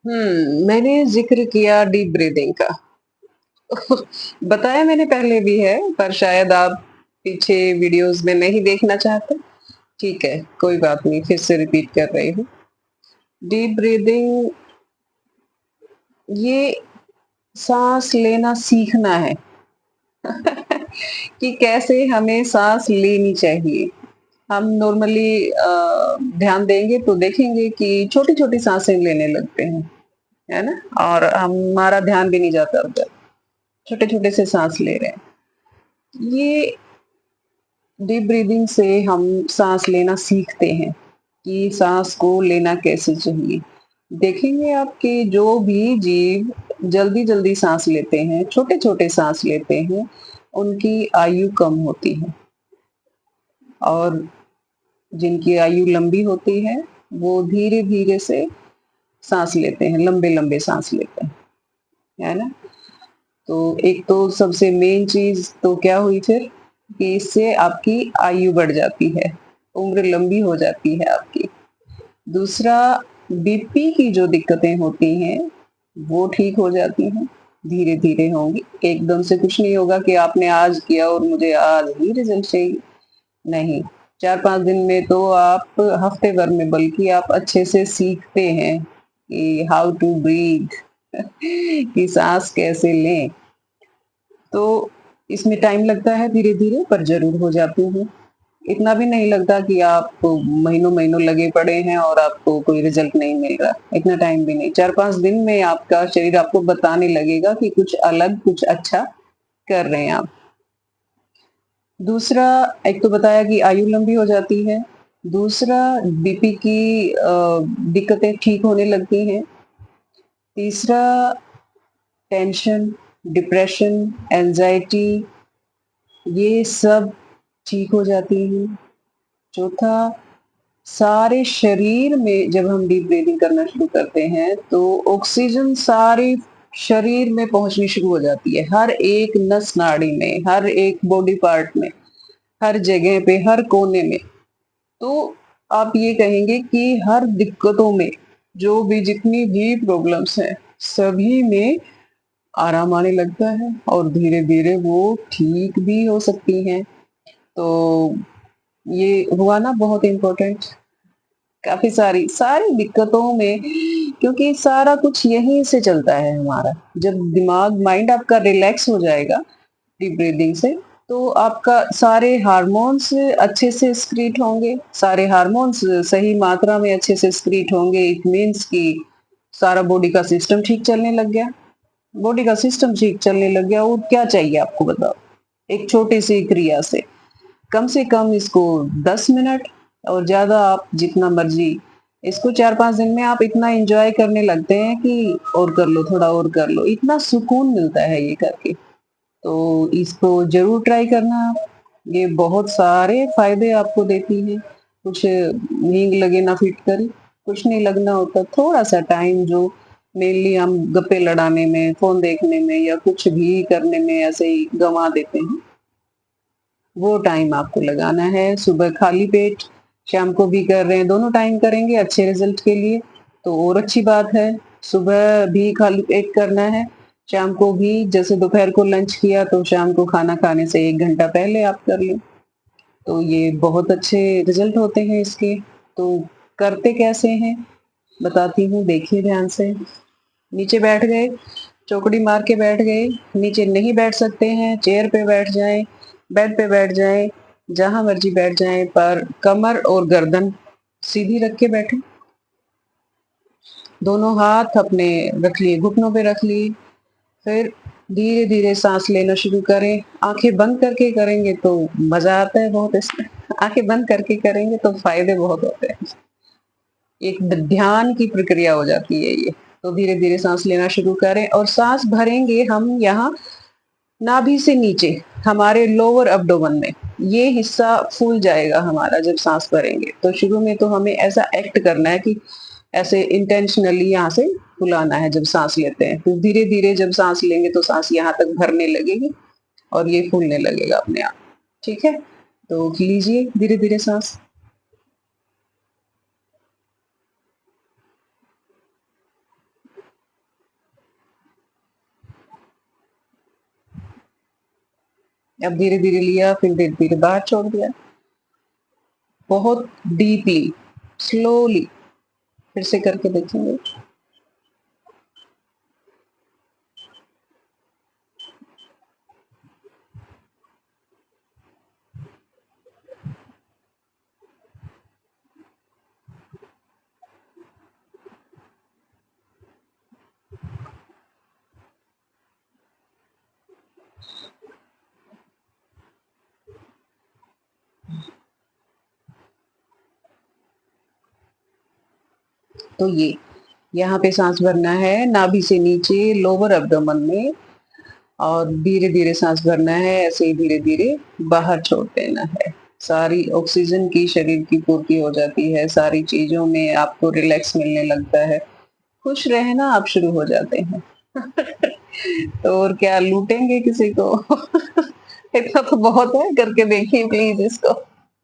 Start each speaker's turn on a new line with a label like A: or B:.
A: मैंने ज़िक्र किया डीप ब्रीथिंग का। बताया मैंने पहले भी है, पर शायद आप पीछे वीडियोज़ में नहीं देखना चाहते। ठीक है, कोई बात नहीं, फिर से रिपीट कर रही हूँ। डीप ब्रीथिंग ये साँस लेना सीखना है कि कैसे हमें साँस लेनी चाहिए। हम नॉर्मली ध्यान देंगे तो देखेंगे कि छोटी-छोटी साँसें लेने लगते हैं, है ना? और हमारा ध्यान भी नहीं जाता उधर, छोटे-छोटे से साँस ले रहे हैं। ये डीप ब्रीदिंग से हम साँस लेना सीखते हैं कि साँस को लेना कैसे चाहिए। देखेंगे आप कि जो भी जीव जल्दी-जल्दी साँस लेते हैं, छोटे-छोटे साँस लेते हैं, उनकी आयु कम होती है और जिनकी आयु लंबी होती है, वो धीरे-धीरे से साँस लेते हैं, लंबे-लंबे साँस लेते हैं, है ना? तो एक तो सबसे मेन चीज़ तो क्या हुई फिर कि इससे आपकी आयु बढ़ जाती है, उम्र लंबी हो जाती है आपकी। दूसरा बीपी की जो दिक्कतें होती हैं, वो ठीक हो जाती हैं, धीरे-धीरे होंगी। एकदम से कुछ नहीं होगा कि आपने आज किया और मुझे आज ही रिज़ल्ट चाहिए, नहीं। 4-5 दिन में तो आप हफ्ते भर में बल्कि आप अच्छे से सीखते हैं कि हाउ टू ब्रीथ कि साँस कैसे लें। तो इसमें टाइम लगता है धीरे-धीरे पर ज़रूर हो जाती हूँ। इतना भी नहीं लगता कि आप महीनों-महीनों लगे पड़े हैं और आपको कोई रिज़ल्ट नहीं मिल रहा, इतना टाइम भी नहीं। 4-5 दिन में आपका शरीर आपको बताने लगेगा कि कुछ अलग, कुछ अच्छा कर रहे हैं आप। दूसरा एक तो बताया कि आयु लंबी हो जाती है, दूसरा बीपी की दिक्कतें ठीक होने लगती हैं, तीसरा टेंशन, डिप्रेशन, एंग्ज़ायटी ये सब ठीक हो जाती हैं। चौथा सारे शरीर में जब हम डीप ब्रीथिंग करना शुरू करते हैं, तो ऑक्सीजन सारे शरीर में पहुँचनी शुरू हो जाती है। हर एक नस-नाड़ी में, हर एक बॉडी पार्ट में, हर जगह पे, हर कोने में। तो आप ये कहेंगे कि हर दिक्कतों में, जो भी जितनी भी प्रॉब्लम्स हैं, सभी में आराम आने लगता है और धीरे-धीरे वो ठीक भी हो सकती हैं। तो ये हुआ ना बहुत इम्पोर्टेंट। काफ़ी सारी दिक्कतों में क्योंकि सारा कुछ यहीं से चलता है हमारा। जब दिमाग माइंड आपका रिलैक्स हो जाएगा डीप ब्रीथिंग से, तो आपका सारे हार्मोन्स अच्छे से एक्रीट होंगे, सारे हार्मोन्स सही मात्रा में अच्छे से एक्रीट होंगे। इट मीन्स कि सारा बॉडी का सिस्टम ठीक चलने लग गया। बॉडी का सिस्टम ठीक चलने लग गया और क्या चाहिए आपको बताओ? एक छोटी-सी क्रिया से कम इसको 10 मिनट और ज़्यादा आप जितना मर्ज़ी इसको 4-5 दिन में आप इतना एन्जॉय करने लगते हैं कि और कर लो, थोड़ा और कर लो, इतना सुकून मिलता है ये करके। तो इसको ज़रूर ट्राई करना आप। ये बहुत सारे फ़ायदे आपको देती है। कुछ नींद लगे ना फिटकरी, कुछ नहीं लगना होता। थोड़ा-सा टाइम जो मेनली हम गप्पे लड़ाने में, फ़ोन देखने में या कुछ भी करने में ऐसे ही गँवा देते हैं। वो टाइम आपको लगाना है, सुबह खाली पेट, शाम को भी कर रहे हैं, दोनों टाइम करेंगे अच्छे रिज़ल्ट के लिए, तो और अच्छी बात है। सुबह भी खाली पेट करना है, शाम को भी जैसे दोपहर को लंच किया तो शाम को खाना खाने से 1 घंटा पहले आप कर लें। तो ये बहुत अच्छे रिज़ल्ट होते हैं इसके। तो करते कैसे हैं? बताती हूँ, देखिए ध्यान से। नीचे बैठ गए, चौकड़ी मार के बैठ गए, नीचे नहीं बैठ सकते हैं, चेयर पे बैठ जाएँ, बेड पे बैठ जाएँ, जहाँ मर्ज़ी बैठ जाएँ, पर कमर और गर्दन सीधी रख के बैठें। दोनों हाथ अपने रख लिए, घुटनों पे रख लिए, फिर धीरे-धीरे साँस लेना शुरू करें। आँखें बंद करके करेंगे तो मज़ा आता है बहुत इसमें, आँखें बंद करके करेंगे तो फ़ायदे बहुत होते हैं। एक ध ध्यान की प्रक्रिया हो जाती है ये। तो धीरे-धीरे साँस लेना शुरू करें और साँस भरेंगे हम यहाँ नाभि से नीचे, हमारे लोअर एब्डोमेन में। ये हिस्सा फूल जाएगा हमारा जब साँस भरेंगे। तो शुरू में तो हमें ऐसा एक्ट करना है कि ऐसे इंटेंशनली यहाँ से फुलाना है जब साँस लेते हैं। फिर धीरे-धीरे जब साँस लेंगे तो साँस यहाँ तक भरने लगेगी और ये फूलने लगेगा अपने आप। ठीक है? तो लीजिए धीरे-धीरे साँस। अब धीरे-धीरे लिया, फिर धीरे-धीरे बाहर छोड़ दिया। बहुत डीपली, स्लोली फिर से करके देखेंगे। तो ये यहाँ पे सांस भरना है नाभि से नीचे लोअर एब्डोमेन में और धीरे-धीरे सांस भरना है, ऐसे ही धीरे-धीरे बाहर छोड़ देना है। सारी ऑक्सीजन की शरीर की पूर्ति हो जाती है, सारी चीज़ों में आपको रिलैक्स मिलने लगता है। खुश रहना आप शुरू हो जाते हैं। तो और क्या लूटेंगे किसी को? इतना तो बहुत है, करके देखिए प्लीज़ इसको।